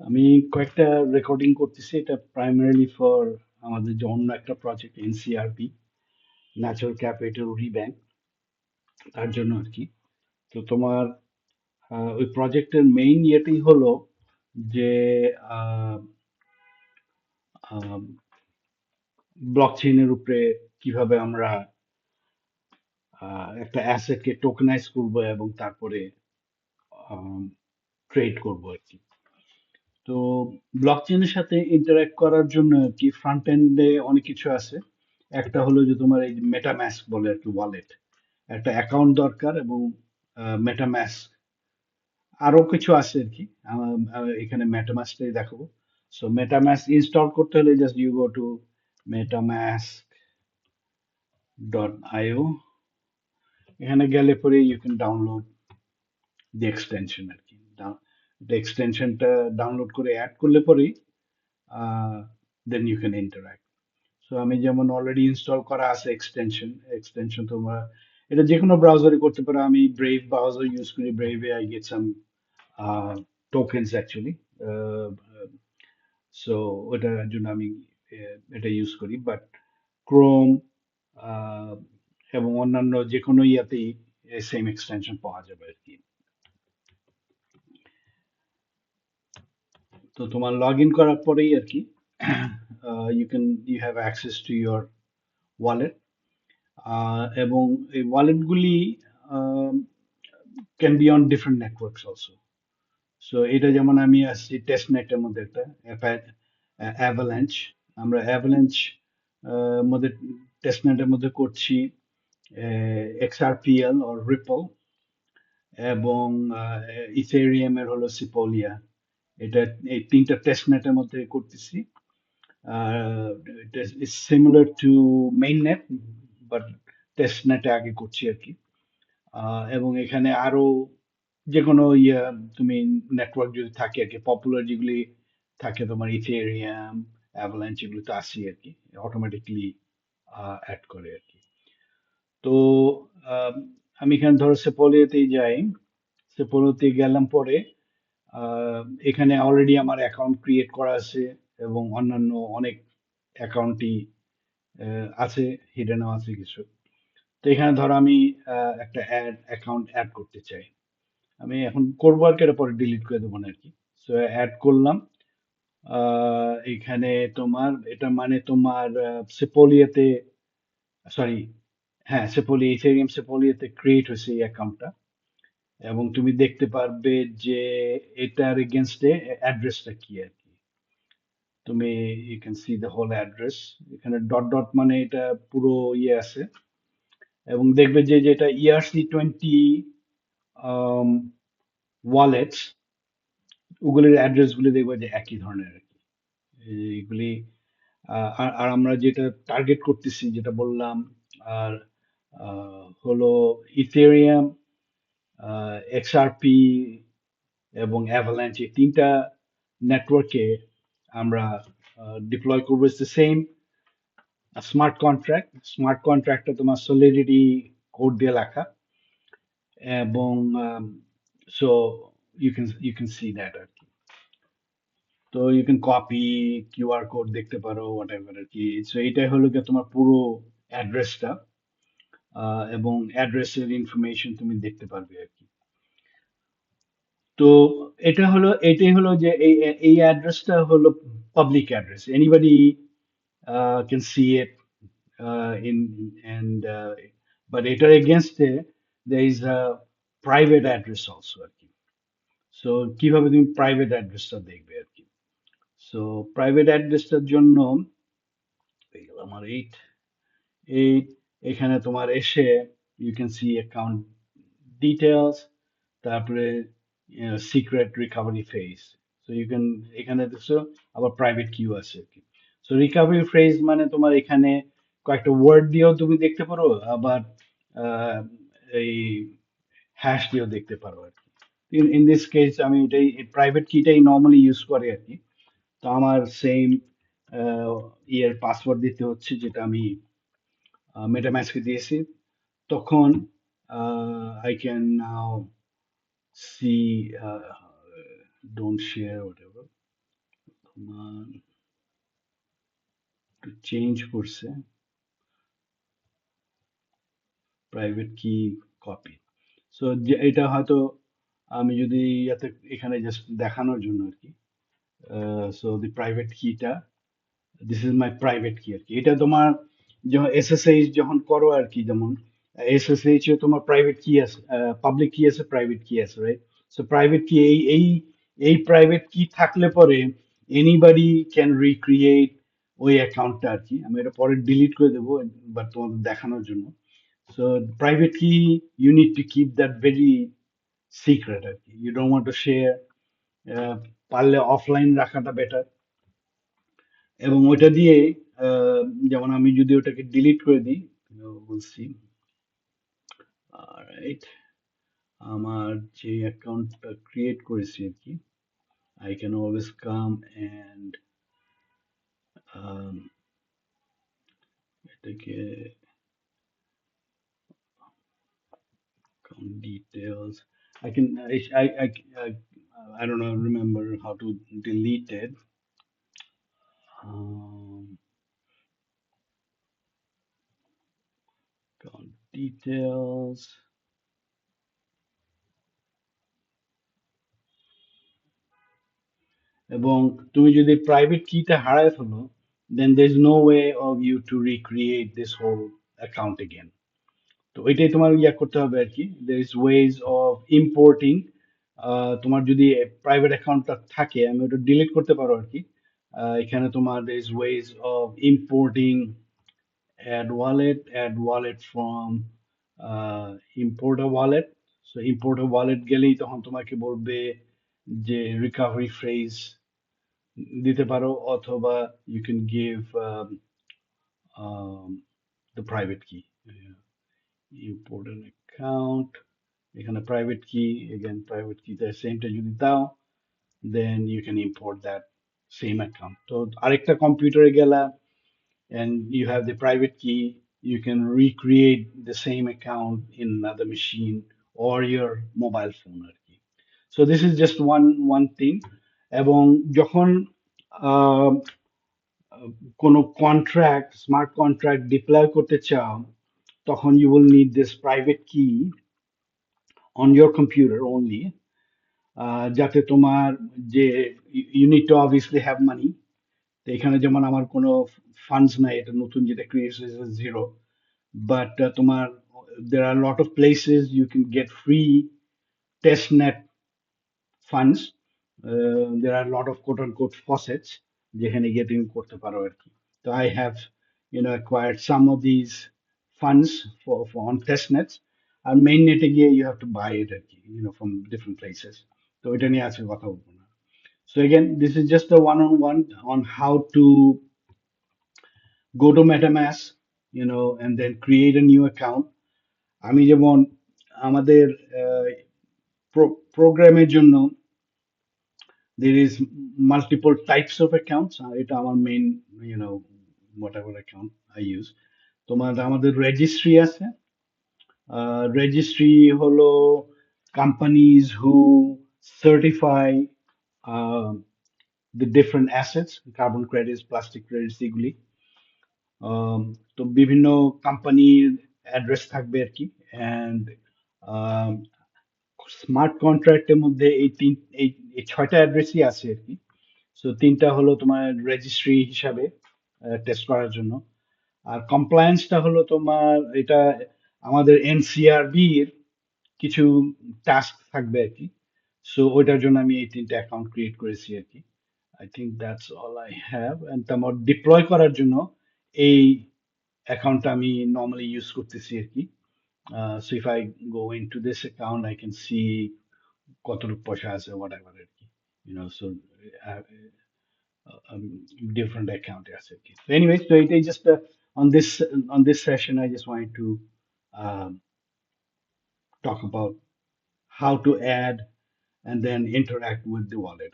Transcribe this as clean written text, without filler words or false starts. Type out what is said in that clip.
আমি কয়েকটা রেকর্ডিং করতেছি, এটা প্রাইমারিলি ফর আমাদের যে অন্য একটা প্রজেক্ট এনসিআরবি, ন্যাচারাল ক্যাপিটাল রিব্যাংক, তার জন্য আর কি। তো তোমার ওই প্রজেক্টের মেইন ইয়েটাই হলো যে ব্লক চেইনের উপরে কিভাবে আমরা একটা অ্যাসেটকে টোকেনাইজ করব এবং তারপরে ট্রেড করব আর কি। তো ব্লক চেইনের সাথে ইন্টারঅ্যাক্ট করার জন্য আর কি ফ্রন্ট এন্ডে অনেক কিছু আছে। একটা হলো যে তোমার এই মেটাম্যাস্ক বলে একটা ওয়ালেট, একটা অ্যাকাউন্ট দরকার, এবং মেটাম্যাস্ক আরো কিছু আছে আর কি। এখানে মেটামাস্কটাই দেখাবো। সো মেটাম্যাস্ক ইনস্টল করতে হলে just you go to metamask.io। এখানে গেলে পরে you can download the extension আর কি। এক্সটেনশনটা ডাউনলোড করে অ্যাড করলে পরেই then you can interact. So আমি যেমন অলরেডি ইনস্টল করা আছে এক্সটেনশন। এক্সটেনশন তোমরা এটা যে কোনো ব্রাউজারে করতে পারো। আমি ব্রেভ ব্রাউজার ইউজ করি। ব্রেভে I get some tokens actually. So ওটার জন্য আমি এটা ইউজ করি। বাট ক্রোম এবং অন্যান্য যে কোনো ইয়াতেই সেম এক্সটেনশন পাওয়া যাবে আর কি। তো তোমার লগ ইন করার পরেই আর কি you have access to your wallet. এবং এই ওয়ালেটগুলি can be on different networks also. So এটা যেমন আমি আসছি টেস্ট নেটের মধ্যে একটা অ্যাভালাঞ্চ। আমরা অ্যাভালাঞ্চ মধ্যে টেস্ট নেটের মধ্যে করছি এক্সআরপিএল অর রিপল, এবং ইথেরিয়াম এর হলো সিপোলিয়া। এটা এই তিনটা টেস্ট নেটের মধ্যে করতেছি। Similar to main net, but test নেটে আগে করছি আর কি। এবং এখানে আরো যে কোনো ইয়ে তুমি নেটওয়ার্ক যদি থাকে আর কি, পপুলার যেগুলি থাকে তোমার ইথেরিয়াম, অ্যাভালাঞ্চ, এগুলো তো আসি আর কি, অটোমেটিকলি অ্যাড করে আর কি। তো আহ, আমি এখানে ধরো সেপোলিয়াতেই যাই। সেপোলোতে গেলাম পরে আহ, এখানে অলরেডি আমার অ্যাকাউন্ট ক্রিয়েট করা আছে, এবং অন্যান্য অনেক অ্যাকাউন্টই আছে, হিডেনও আছে কিছু। তো এখানে ধরো আমি একটা অ্যাকাউন্ট অ্যাড করতে চাই। আমি এখন করবো আর কি, এটা পরে ডিলিট করে দেবো না আর কি। সো অ্যাড করলাম। এখানে তোমার এটা মানে তোমার সেপোলিয়াতে, সরি, হ্যাঁ সেপোলি, ইথেরিয়াম সেপোলিয়াতে ক্রিয়েট হয়েছে এই অ্যাকাউন্টটা। এবং তুমি দেখতে পারবে যে এটার এগেনস্টে অ্যাড্রেসটা কি আর কি। তুমি you can see the whole address. এখানে ডট ডট মানে এটা পুরো ইয়ে আছে। এবং দেখবে যে যেটা ERC20 ওয়ালেটস, ওগুলির অ্যাড্রেস গুলি দেখবে যে একই ধরনের আর কি। এগুলি আর আমরা যেটা টার্গেট করতেছি যেটা বললাম, আর হলো ইথেরিয়াম, XRP এবং অ্যাভালাঞ্চ, এই তিনটা নেটওয়ার্কে আমরা ডিপ্লয় করবো সেম স্মার্ট কন্ট্রাক্ট। স্মার্ট কন্ট্রাক্টটা তোমার সলিডিটি কোড দিয়ে লেখা, এবং so you can see that আর কি। তো you can copy QR code দেখতে পারো, হোয়াট এভার আর কি। সো এইটাই হলো গিয়ে তোমার পুরো অ্যাড্রেসটা, এবং অ্যাড্রেসের ইনফরমেশন তুমি দেখতে পারবে আর কি। তো এটাই হলো যে এই অ্যাড্রেসটা হলো public address, anybody can see it in and but এটার এগেনস্টে there is a private address also আর কি। সো কিভাবে তুমি প্রাইভেট অ্যাড্রেসটা দেখবে আর কি। সো প্রাইভেট অ্যাড্রেসটার জন্য এই গেল আমার এইট এখানে তোমার এসে you can see account details, তারপরে secret recovery phase. So you can, এখানে দেখছো আবার প্রাইভেট কিউ আছে আর কি। সো রিকভারি ফ্রেজ মানে তোমার এখানে কয়েকটা ওয়ার্ড দিয়েও তুমি দেখতে পারো, আবার আহ, এই হ্যাশ দিয়েও দেখতে পারো আর কি। ইন দিস কেস আমি এটাই প্রাইভেট কিটাই নর্মালি ইউজ করে আর কি। তো আমার সেম ইয়ের পাসওয়ার্ড দিতে হচ্ছে যেটা আমি মেটাম্যাস্কে দিয়েছি। তখন I can now see, don't share whatever. Change করছে প্রাইভেট কি কপি। সো এটা হয়তো আমি যদি এখানে জাস্ট দেখানোর জন্য আর কি, সো দি প্রাইভেট কিটা, দিস ইজ মাই প্রাইভেট কি আর কি। এটা তোমার যখন এসএসএইচ যখন করো আর কি, যেমন এসএসএইচ এ তোমার প্রাইভেট কি আছে, পাবলিক কি আছে, প্রাইভেট কি আছে, রাইট? সো প্রাইভেট কি, এই প্রাইভেট কি থাকলে পরে এনিবডি ক্যান রিক্রিয়েট ওই অ্যাকাউন্টটা আর কি। আমি এটা পরে ডিলিট করে দেবো, বাট তোমাদের দেখানোর জন্য। So private key, you need to keep that very secret আর কি, you don't want to share. পারলে অফলাইন রাখাটা বেটার। এবং ওইটা দিয়ে আহ, যেমন আমি যদি ওটাকে ডিলিট করে দিই, বলছি রাইট, আমার যে অ্যাকাউন্টটা ক্রিয়েট করেছি আর কি, I can always come and এটাকে details, I can I, I don't know, remember how to delete it. um, account details, এবং তুমি যদি প্রাইভেট কিটা হারায় ফেলো, then there's no way of you to recreate this whole account again. তো ওইটাই তোমার ইয়া করতে হবে আর কি, there is ways of importing। তোমার যদি প্রাইভেট অ্যাকাউন্টটা থাকে, আমি ওটা ডিলিট করতে পারো আর কি। এখানে তোমার there is ways of importing, add wallet from import a wallet। so import a wallet গেলেই তখন তোমাকে বলবে যে রিকভারি ফ্রেজ দিতে পারো, অথবা you can give um, the private key. import an account, এখানে প্রাইভেট কি, again প্রাইভেট কি সেমটা যদি দাও, then you can import that same account। তো আরেকটা কম্পিউটারে গেলা and you have the private key, you can recreate the same account in another machine or your mobile phone আর কি। so this is just one thing। এবং যখন আহ, কোনো contract, smart contract deploy করতে চাও, তখন you will need this private key on your computer only। যাতে তোমার যে, you need to obviously have money। তো এখানে যেমন আমার কোনো ফান্ডস নাই, এটা নতুন যেটা ক্রিয়েট হয়েছে জিরো, বাট তোমার there are a lot of places you can get free testnet funds। there are a lot of quote unquote faucets যেখানে গিয়ে তুমি করতে পারো আর কি। তো I have acquired some of these funds for on testnets। আর main নেটে গিয়ে you have to buy it আর কি, from different places। তো এটা নিয়ে আজকে কথা বলবো না। So again, this is just a one-on-one on how to go to MetaMask, and then create a new account। আমি যেমন আমাদের প্রোগ্রামের জন্য there is multiple types of accounts। এটা আমার main, whatever account I use। তোমার আমাদের রেজিস্ট্রি আছে। রেজিস্ট্রি হলো companies who certify uh, the different assets, carbon credits, plastic credits এগুলি। তো বিভিন্ন কোম্পানির অ্যাড্রেস থাকবে আর কি। অ্যান্ড স্মার্ট কন্ট্রাক্টের মধ্যে এই ছয়টা অ্যাড্রেসই আছে আর কি। সো তিনটা হলো তোমার রেজিস্ট্রি হিসাবে টেস্ট করার জন্য, আর কমপ্লায়েন্সটা হলো তোমার এটা আমাদের এনসিআরবির কিছু টাস্ক থাকবে আর কি। সো ওইটার জন্য আমি এই তিনটা অ্যাকাউন্ট ক্রিয়েট করেছি আর কি। I think that's all I have. And তোমার ডিপ্লয় করার জন্য এই অ্যাকাউন্টটা আমি নর্মালি ইউজ করতেছি আর কি। So if I go in to this account, I can see কতটুকু পয়সা আছে, হোয়াট এভার আর কি। সো different account আছে আর কি। So anyway, so it is just on this session, I just wanted to um, talk about how to add and then interact with the wallet।